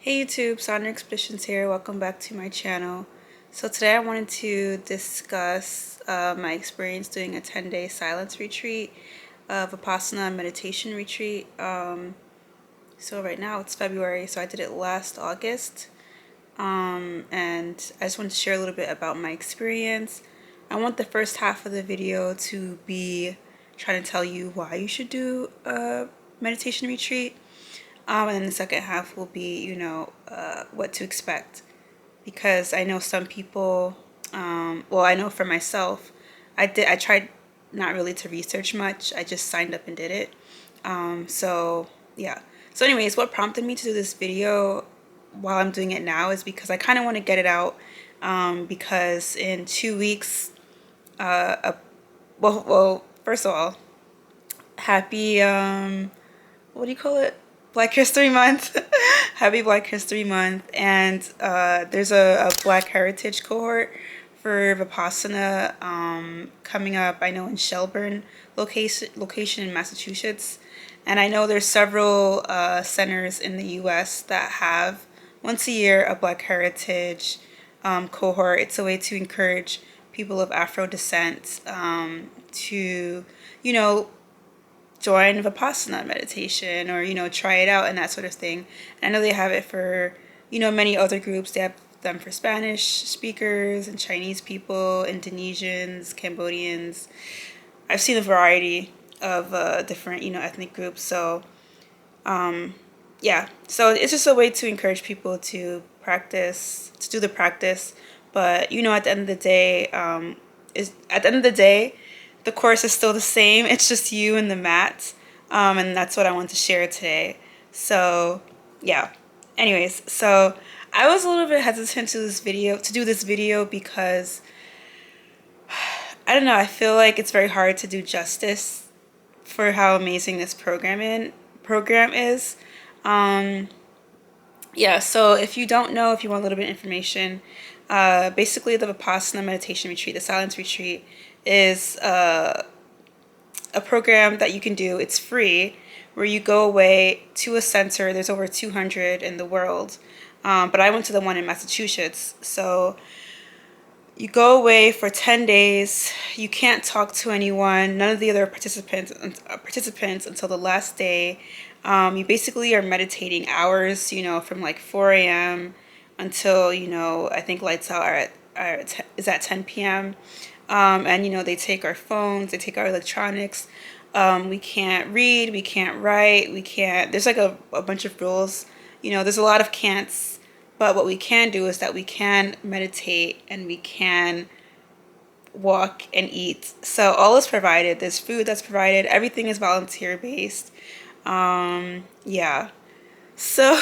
Hey YouTube, Sonic Expeditions here. Welcome back to my channel. So today I wanted to discuss my experience doing a 10-day silence retreat, Vipassana meditation retreat. So right now it's February, so I did it last August. And I just wanted to share a little bit about my experience. I want the first half of the video to be trying to tell you why you should do a meditation retreat. And then the second half will be, what to expect. Because I know some people, I know for myself, I tried not really to research much. I just signed up and did it. Yeah. So anyways, what prompted me to do this video while I'm doing it now is because I kind of want to get it out. Because in 2 weeks, first of all, happy, what do you call it? Black History Month. Happy Black History Month. And there's a Black Heritage cohort for Vipassana coming up, I know, in Shelburne location in Massachusetts. And I know there's several centers in the US that have once a year a Black Heritage cohort. It's a way to encourage people of Afro descent to, join Vipassana meditation or, try it out and that sort of thing. And I know they have it for, many other groups. They have them for Spanish speakers and Chinese people, Indonesians, Cambodians. I've seen a variety of different, ethnic groups. So, yeah. So it's just a way to encourage people to practice, to do the practice. But, at the end of the day, the course is still the same. It's just you and the mat. And that's what I want to share today. So, yeah. Anyways, so I was a little bit hesitant to do this video because I don't know, I feel like it's very hard to do justice for how amazing this program is. Yeah, so if you don't know, if you want a little bit of information, basically the Vipassana meditation retreat, the silence retreat, is a program that you can do. It's free, where you go away to a center. There's over 200 in the world, but I went to the one in Massachusetts. So you go away for 10 days. You can't talk to anyone, none of the other participants until the last day. You basically are meditating hours, from like 4 a.m. until, I think lights out is at 10 p.m. And, they take our phones, they take our electronics. We can't read, we can't write, there's like a bunch of rules. There's a lot of can'ts. But what we can do is that we can meditate and we can walk and eat. So all is provided. There's food that's provided. Everything is volunteer based. Yeah. So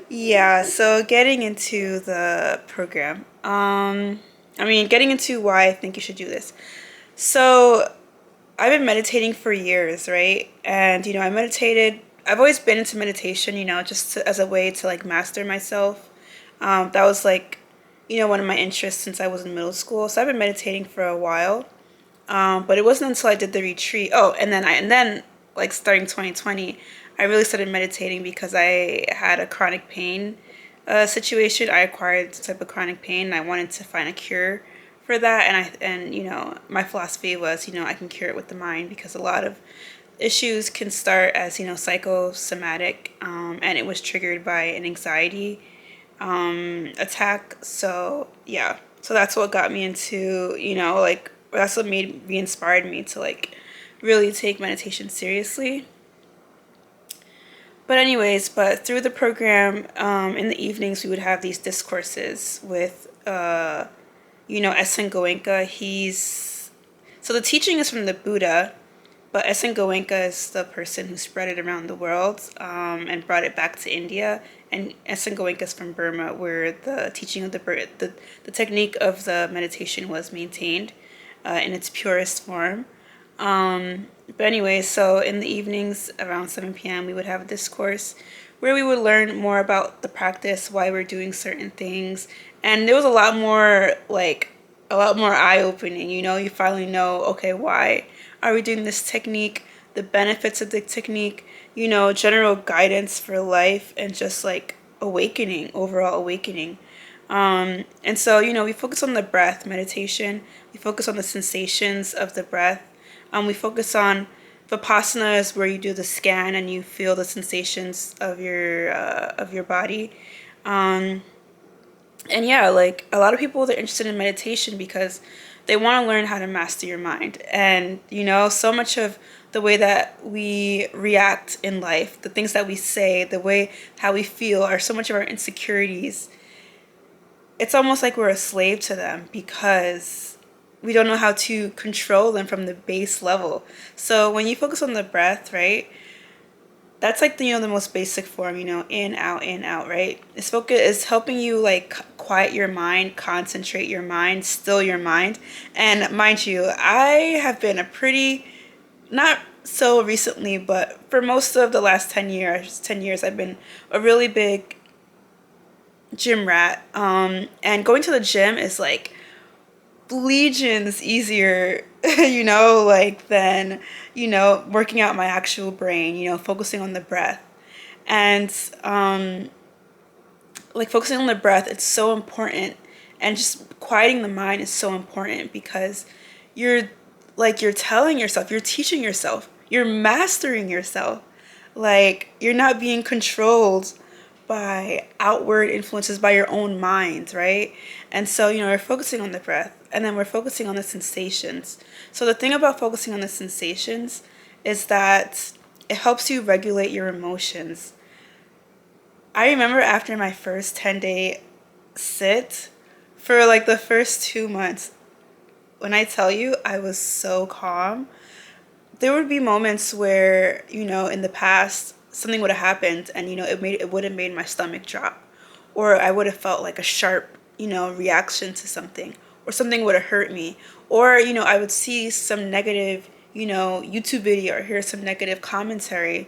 yeah. So getting into the program. Getting into why I think you should do this. So I've been meditating for years, right? And I've always been into meditation, as a way to like master myself. That was like, one of my interests since I was in middle school. So I've been meditating for a while. But it wasn't until I did the retreat. Oh, and then like starting 2020, I really started meditating because I had a chronic pain situation. I acquired some type of chronic pain and I wanted to find a cure for that. And my philosophy was, I can cure it with the mind, because a lot of issues can start as, psychosomatic, and it was triggered by an anxiety attack. So yeah, so that's what got me into, that's what inspired me to like really take meditation seriously. But through the program, in the evenings we would have these discourses with Essen Goenka. So the teaching is from the Buddha, but Essen Goenka is the person who spread it around the world, and brought it back to India. And Essen Goenka is from Burma, where the teaching of the technique of the meditation was maintained in its purest form. But anyway, so in the evenings around 7 p.m. we would have a discourse where we would learn more about the practice, why we're doing certain things. And there was a lot more eye-opening. You finally know, okay, why are we doing this technique, the benefits of the technique. general guidance for life and just like awakening, overall awakening. And so, we focus on the breath meditation. We focus on the sensations of the breath. We focus on Vipassana is where you do the scan and you feel the sensations of your body. Um, and yeah, like a lot of people, they're interested in meditation because they want to learn how to master your mind. And so much of the way that we react in life, the things that we say, the way how we feel, are so much of our insecurities. It's almost like we're a slave to them because we don't know how to control them from the base level. So when you focus on the breath, right? That's like the most basic form, in out, right? It's helping you like quiet your mind, concentrate your mind, still your mind. And mind you, I have been a pretty, not so recently, but for most of the last 10 years, I've been a really big gym rat. And going to the gym is like legions easier, like than, working out my actual brain, focusing on the breath. And like focusing on the breath, it's so important. And just quieting the mind is so important because you're you're telling yourself, you're teaching yourself, you're mastering yourself. Like you're not being controlled by outward influences, by your own mind, right? And so, we're focusing on the breath and then we're focusing on the sensations. So the thing about focusing on the sensations is that it helps you regulate your emotions. I remember after my first 10-day sit, for like the first 2 months, when I tell you I was so calm, there would be moments where, in the past, something would have happened and, it would have made my stomach drop. Or I would have felt like a sharp, reaction to something. Or something would have hurt me. Or, I would see some negative, YouTube video or hear some negative commentary.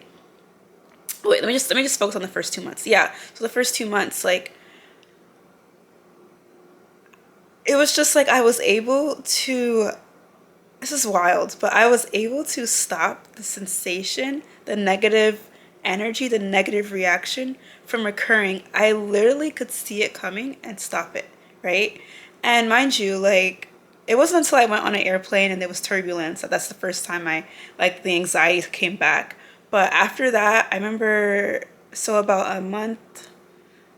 Wait, let me just focus on the first 2 months. Yeah. So the first 2 months, like, it was just like I was able to, this is wild, but I was able to stop the sensation, the negative energy, the negative reaction from occurring. I literally could see it coming and stop it, right? And mind you, like, it wasn't until I went on an airplane and there was turbulence that that's the first time like, the anxiety came back. But after that, I remember, so about a month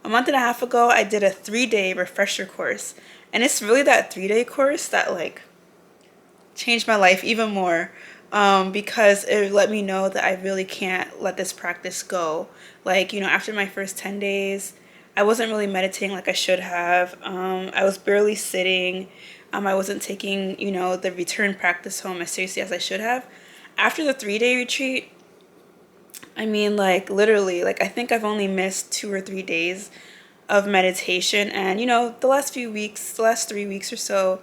and a half ago, I did a 3-day refresher course. And it's really that 3-day course that, like, changed my life even more, because it let me know that I really can't let this practice go. Like, after my first 10 days, I wasn't really meditating like I should have. I was barely sitting. I wasn't taking, the return practice home as seriously as I should have. After the 3-day retreat, I mean, like, literally, like, I think I've only missed 2 or 3 days of meditation. And, the last 3 weeks or so,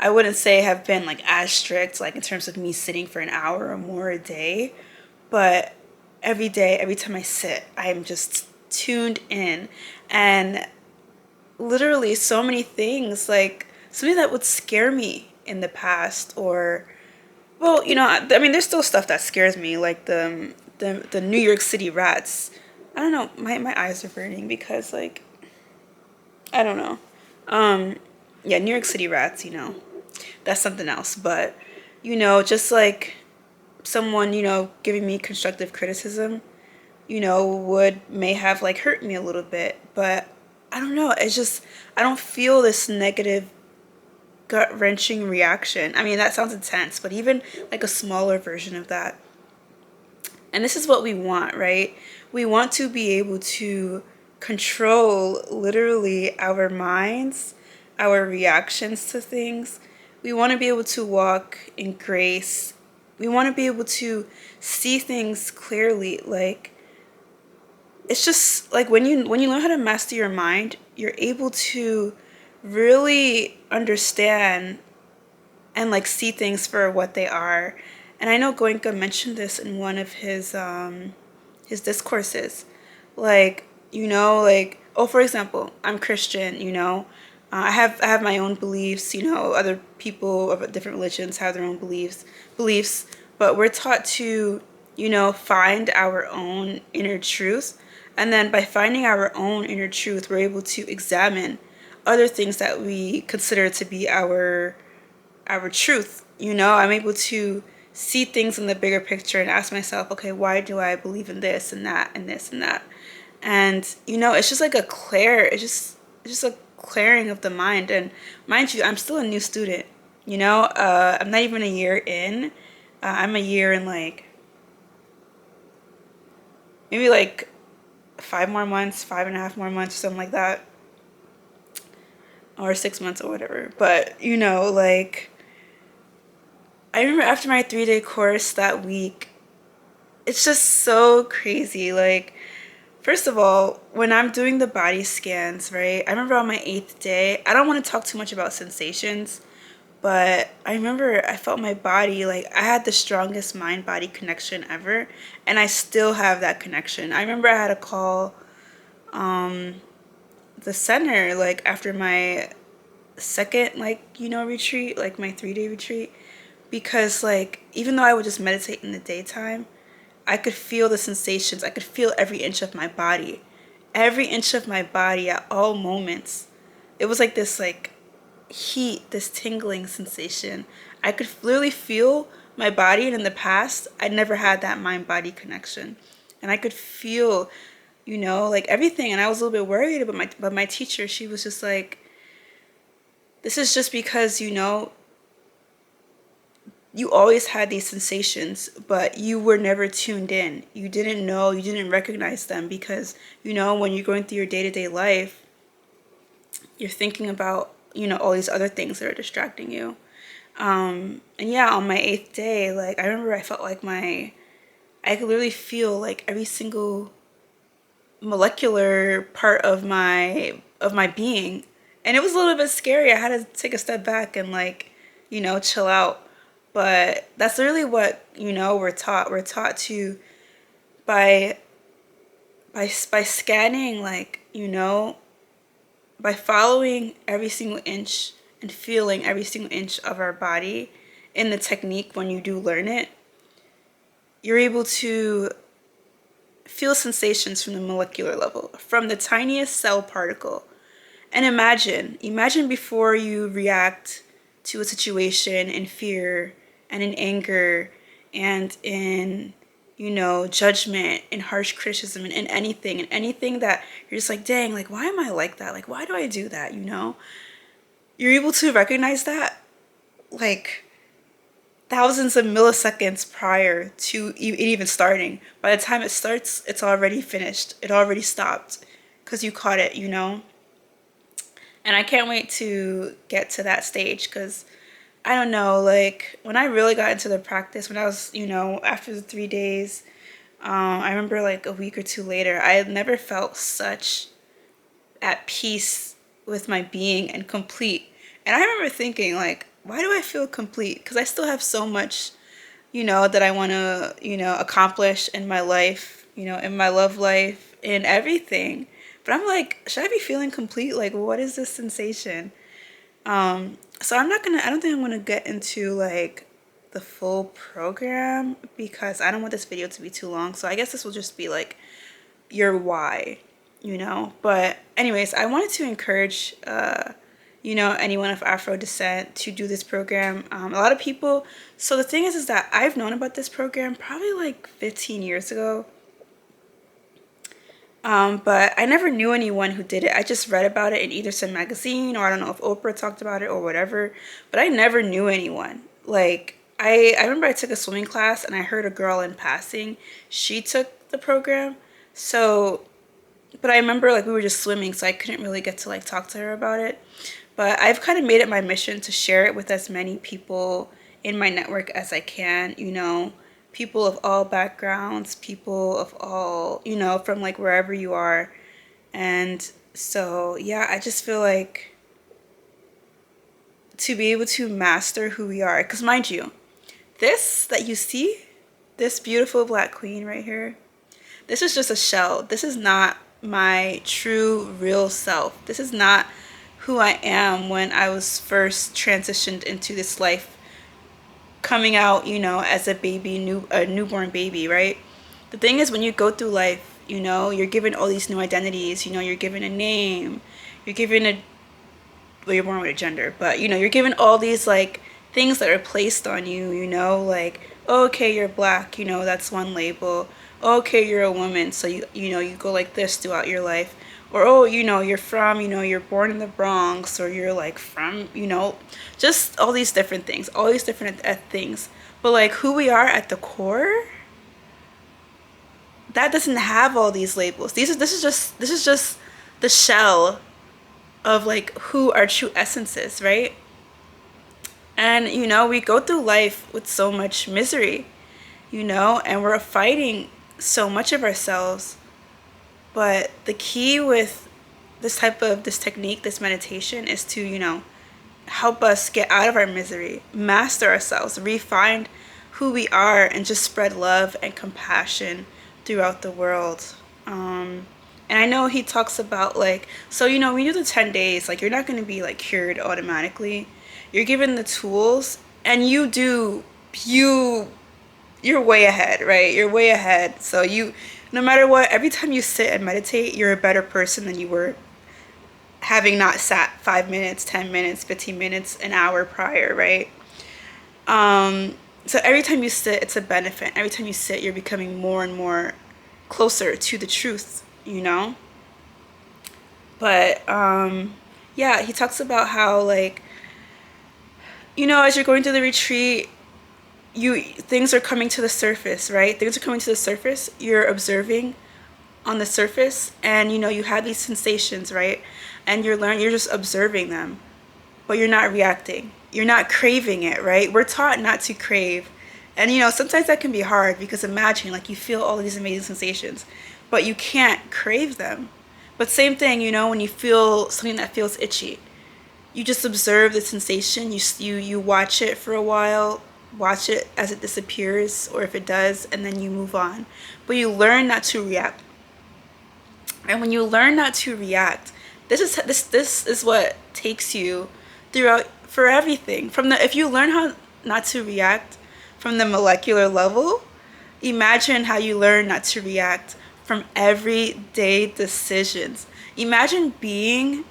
I wouldn't say have been like as strict, like in terms of me sitting for an hour or more a day, but every day, every time I sit, I'm just tuned in. And literally so many things, like something that would scare me in the past, or, well, I mean, there's still stuff that scares me, like the New York City rats. I don't know, my eyes are burning because, like, I don't know. Yeah, New York City rats, that's something else. But, just like someone, giving me constructive criticism, may have like hurt me a little bit. But I don't know. It's just, I don't feel this negative gut wrenching reaction. I mean, that sounds intense, but even like a smaller version of that. And this is what we want, right? We want to be able to control literally our minds, our reactions to things. We want to be able to walk in grace. We want to be able to see things clearly. Like, it's just like when you learn how to master your mind, you're able to really understand and like see things for what they are. And I know Goenka mentioned this in one of his discourses. Like, like, oh, for example, I'm Christian, I have my own beliefs, other people of different religions have their own beliefs, but we're taught to, find our own inner truth. And then by finding our own inner truth, we're able to examine other things that we consider to be our truth. I'm able to see things in the bigger picture and ask myself, okay, why do I believe in this and that and this and that? And it's just like it's just a clearing of the mind. And mind you, I'm still a new student. I'm not even a year in. I'm a year in, like, maybe like 5 more months, 5.5 more months, something like that, or 6 months or whatever. But like, I remember after my 3-day course that week, it's just so crazy. Like, first of all, when I'm doing the body scans, right? I remember on my 8th day, I don't want to talk too much about sensations, but I remember I felt my body, like, I had the strongest mind-body connection ever, and I still have that connection. I remember I had to call the center, like, after my second, like, retreat, like my 3-day retreat, because, like, even though I would just meditate in the daytime, I could feel the sensations. I could feel every inch of my body. Every inch of my body at all moments. It was like this, like, heat, this tingling sensation. I could literally feel my body, and in the past, I never had that mind-body connection. And I could feel, like, everything. And I was a little bit worried, but my teacher, she was just like, this is just because, you always had these sensations, but you were never tuned in. You didn't know, you didn't recognize them because, when you're going through your day-to-day life, you're thinking about, all these other things that are distracting you. And yeah, on my 8th day, like, I remember I felt like I could literally feel, like, every single molecular part of my being. And it was a little bit scary. I had to take a step back and, like, chill out. But that's really what, we're taught. We're taught to, by scanning, like, by following every single inch and feeling every single inch of our body in the technique. When you do learn it, you're able to feel sensations from the molecular level, from the tiniest cell particle. And imagine before you react to a situation in fear and in anger and in, judgment and harsh criticism and anything that you're just like, dang, like, why am I like that? Like, why do I do that? You're able to recognize that, like, thousands of milliseconds prior to it even starting. By the time it starts, it's already finished. It already stopped because you caught it, And I can't wait to get to that stage because I don't know, like, when I really got into the practice, when I was, after the 3 days, I remember, like, a week or two later, I had never felt such at peace with my being and complete. And I remember thinking, like, why do I feel complete? Because I still have so much, that I want to, accomplish in my life, in my love life, in everything. But I'm like, should I be feeling complete? Like, what is this sensation? So I don't think I'm gonna get into, like, the full program because I don't want this video to be too long. So I guess this will just be like your why, But anyways, I wanted to encourage, anyone of Afro descent to do this program. A lot of people, so the thing is that I've known about this program probably like 15 years ago. But I never knew anyone who did it. I just read about it in either some magazine, or I don't know if Oprah talked about it or whatever, but I never knew anyone. Like, I remember I took a swimming class and I heard a girl in passing. She took the program. So, but I remember, like, we were just swimming, so I couldn't really get to, like, talk to her about it. But I've kind of made it my mission to share it with as many people in my network as I can, people of all backgrounds, people of all, from, like, wherever you are. And so, yeah, I just feel like to be able to master who we are, because mind you, this that you see, this beautiful black queen right here, this is just a shell. This is not my true, real self. This is not who I am when I was first transitioned into this life coming out, as a baby, a newborn baby, right? The thing is, when you go through life, you're given all these new identities. You're given a name, you're given well, you're born with a gender, but you're given all these like things that are placed on you. Like, oh, okay, you're black. That's one label. Oh, okay, you're a woman, so you go like this throughout your life. Or, oh, you're from, you're born in the Bronx, or you're like from, just all these different things, all these different things. But like who we are at the core, that doesn't have all these labels. This is just the shell of like who our true essence is, right? And we go through life with so much misery, and we're fighting so much of ourselves. But the key with this technique, this meditation, is to, help us get out of our misery, master ourselves, refine who we are, and just spread love and compassion throughout the world. And I know he talks about like, so when you do the 10 days, like you're not going to be like cured automatically. You're given the tools, and you're way ahead, right? You're way ahead. So no matter what, every time you sit and meditate, you're a better person than you were having not sat 5 minutes, 10 minutes, 15 minutes, an hour prior, right? So every time you sit, it's a benefit. Every time you sit, you're becoming more and more closer to the truth, But yeah, he talks about how like, as you're going through the retreat, things are coming to the surface, right? Things are coming to the surface. You're observing on the surface, and you have these sensations, right? And you're just observing them, but you're not reacting. You're not craving it, right? We're taught not to crave. And sometimes that can be hard, because imagine like you feel all these amazing sensations, but you can't crave them. But same thing, when you feel something that feels itchy, you just observe the sensation. You watch it for a while, watch it as it disappears, or if it does, and then you move on. But you learn not to react. And when you learn not to react, this is what takes you throughout for everything. If you learn how not to react from the molecular level, imagine how you learn not to react from everyday decisions. Imagine being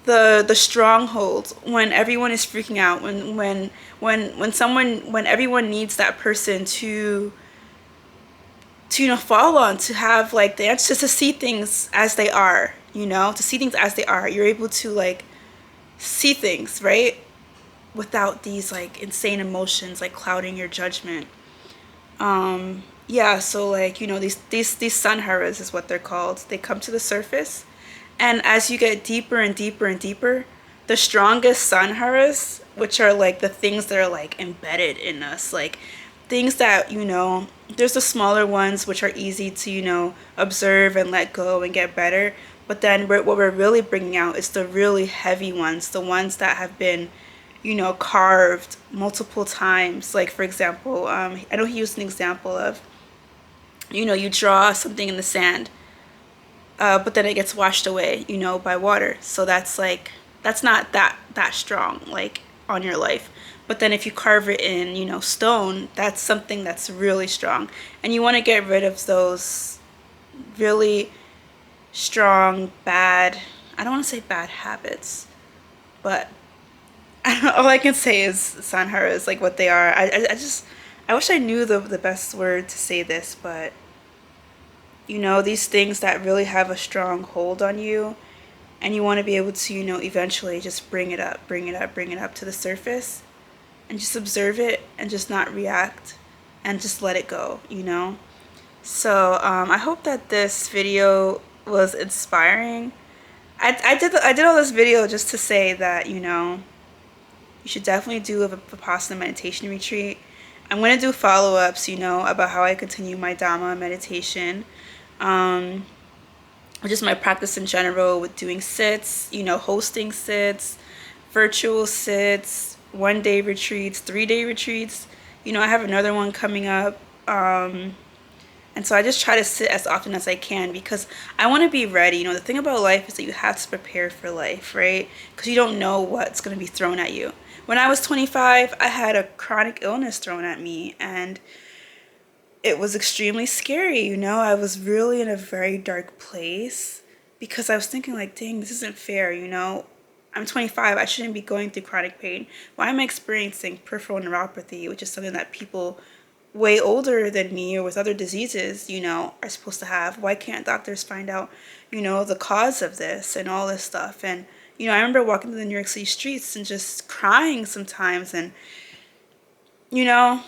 the stronghold when everyone is freaking out, when everyone needs that person to fall on, to have like the answers, to see things as they are, to see things as they are. You're able to like see things, right, without these like insane emotions like clouding your judgment. Yeah, so like these sanharas is what they're called. They come to the surface, and as you get deeper and deeper and deeper, the strongest sanharas, which are like the things that are like embedded in us, like things that there's the smaller ones which are easy to observe and let go and get better. But then what we're really bringing out is the really heavy ones, the ones that have been carved multiple times. Like for example, I know he used an example of you draw something in the sand, but then it gets washed away by water. So that's not that strong like on your life. But then if you carve it in stone, that's something that's really strong. And you want to get rid of those really strong bad, I don't want to say bad habits, but all I can say is sanhara is like what they are. I wish I knew the best word to say this, but these things that really have a strong hold on you, and you want to be able to eventually just bring it up to the surface, and just observe it, and just not react, and just let it go. So I hope that this video was inspiring. I did all this video just to say that you should definitely do a Vipassana meditation retreat. I'm going to do follow-ups, about how I continue my Dhamma meditation, just my practice in general with doing sits, hosting sits, virtual sits, 1-day retreats, 3-day retreats. I have another one coming up. And so I just try to sit as often as I can, because I want to be ready. The thing about life is that you have to prepare for life, right? Because you don't know what's going to be thrown at you. When I was 25, I had a chronic illness thrown at me, and it was extremely scary, you know? I was really in a very dark place because I was thinking like, dang, this isn't fair, you know? I'm 25, I shouldn't be going through chronic pain. Why am I experiencing peripheral neuropathy, which is something that people way older than me or with other diseases, you know, are supposed to have? Why can't doctors find out, you know, the cause of this and all this stuff? And, you know, I remember walking through the New York City streets and just crying sometimes. And, you know,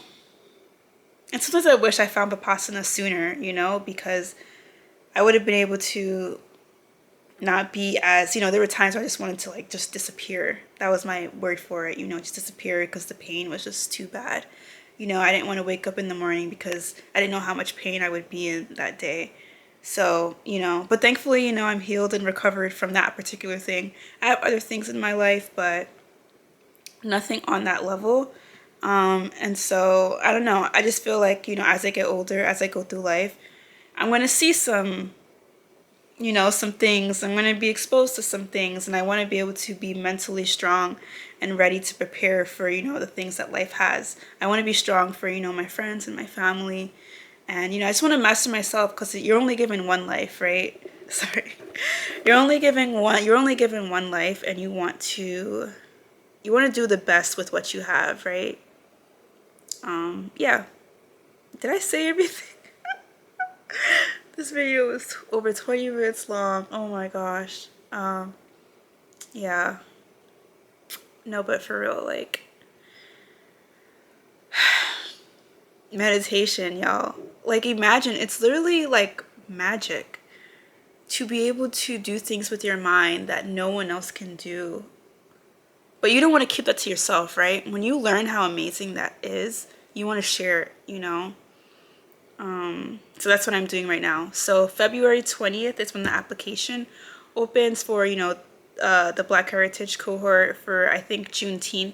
and sometimes I wish I found Vipassana sooner, you know, because I would have been able to not be as, you know, there were times where I just wanted to like just disappear. That was my word for it, you know, just disappear because the pain was just too bad. You know, I didn't want to wake up in the morning because I didn't know how much pain I would be in that day. So, you know, but thankfully, you know, I'm healed and recovered from that particular thing. I have other things in my life, but nothing on that level. And so I don't know. I just feel like, you know, as I get older, as I go through life, I'm going to see some, you know, some things. I'm going to be exposed to some things, and I want to be able to be mentally strong and ready to prepare for, you know, the things that life has. I want to be strong for, you know, my friends and my family. And, you know, I just want to master myself because you're only given one life, right? Sorry. You're only given one life, and you want to do the best with what you have, right? Yeah. Did I say everything? This video is over 20 minutes long. Oh my gosh. Yeah. No, but for real, like, meditation, y'all. Like, imagine, it's literally like magic to be able to do things with your mind that no one else can do. But you don't want to keep that to yourself, right? When you learn how amazing that is, you want to share it, you know? So that's what I'm doing right now. So February 20th is when the application opens for, you know, the Black Heritage cohort for, I think, Juneteenth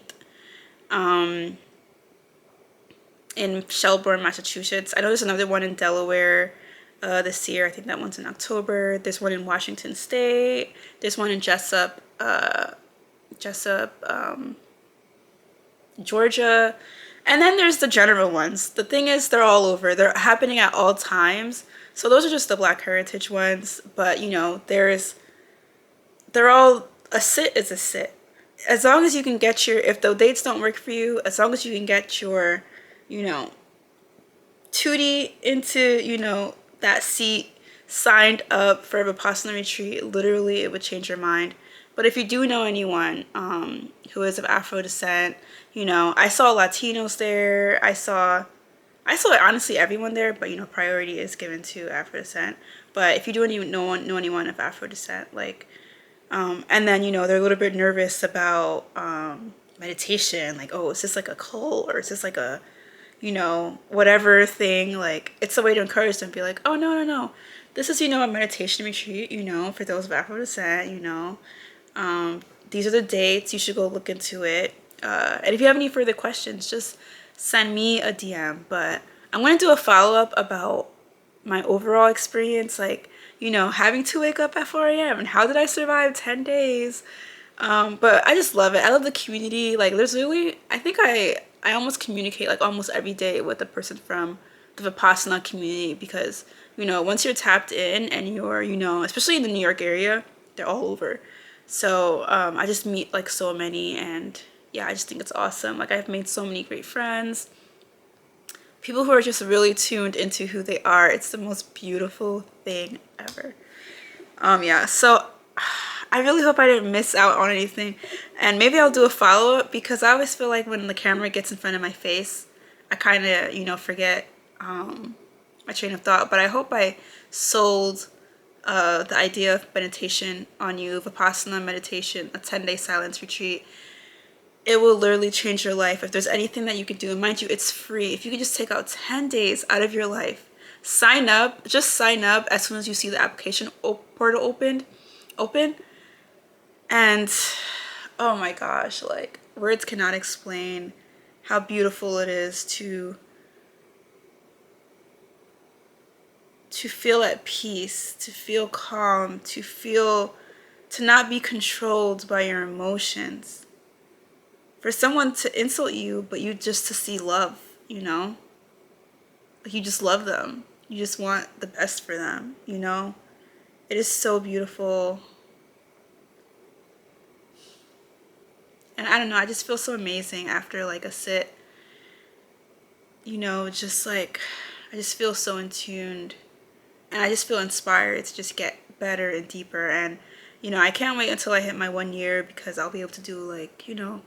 in Shelburne, Massachusetts. I know there's another one in Delaware this year. I think that one's in October. There's one in Washington State. There's one in Jessup, Georgia. And then there's the general ones. The thing is, they're all over. They're happening at all times. So those are just the Black Heritage ones. But, you know, they're all, a sit is a sit. As long as you can get if the dates don't work for you, as long as you can get your, you know, Tootie into, you know, that seat, signed up for a Vipassana retreat, literally it would change your mind. But if you do know anyone who is of Afro descent, you know, I saw Latinos there. I saw honestly everyone there, but, you know, priority is given to Afro descent. But if you do know anyone of Afro descent, like, and then, you know, they're a little bit nervous about meditation, like, oh, is this like a cult, or is this like a, you know, whatever thing, like, it's a way to encourage them, be like, oh, no, this is, you know, a meditation retreat, you know, for those of Afro descent, you know, these are the dates, you should go look into it, and if you have any further questions, just send me a DM. But I'm going to do a follow-up about my overall experience, like, you know, having to wake up at 4 a.m. and how did I survive 10 days. But I just love it. I love the community. Like, there's really, I think I almost communicate like almost every day with a person from the Vipassana community, because, you know, once you're tapped in and you're, you know, especially in the New York area, they're all over. So I just meet like so many, and yeah, I just think it's awesome. Like, I've made so many great friends, people who are just really tuned into who they are. It's the most beautiful thing ever. Yeah, so I really hope I didn't miss out on anything, and maybe I'll do a follow-up, because I always feel like when the camera gets in front of my face, I kind of, you know, forget my train of thought. But I hope I sold the idea of meditation on you. Vipassana meditation, a 10-day silence retreat. It will literally change your life. If there's anything that you can do, and mind you, it's free. If you can just take out 10 days out of your life, sign up, just sign up as soon as you see the application portal open, and oh my gosh, like, words cannot explain how beautiful it is to feel at peace, to feel calm, to not be controlled by your emotions. for someone to insult you, but you just to see love, you know? Like you just love them. You just want the best for them, you know? It is so beautiful. And I don't know, I just feel so amazing after like a sit. You know, just like, I just feel so in tuned. And I just feel inspired to just get better and deeper. And, you know, I can't wait until I hit my 1 year, because I'll be able to do like, you know,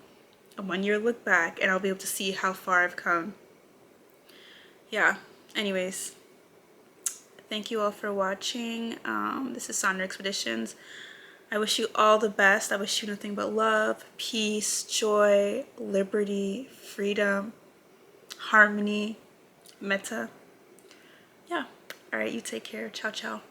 a 1 year look back, and I'll be able to see how far I've come. Yeah, anyways, thank you all for watching. This is Sandra Expeditions. I wish you all the best. I wish you nothing but love, peace, joy, liberty, freedom, harmony, metta. Yeah. All right, you take care. Ciao, ciao.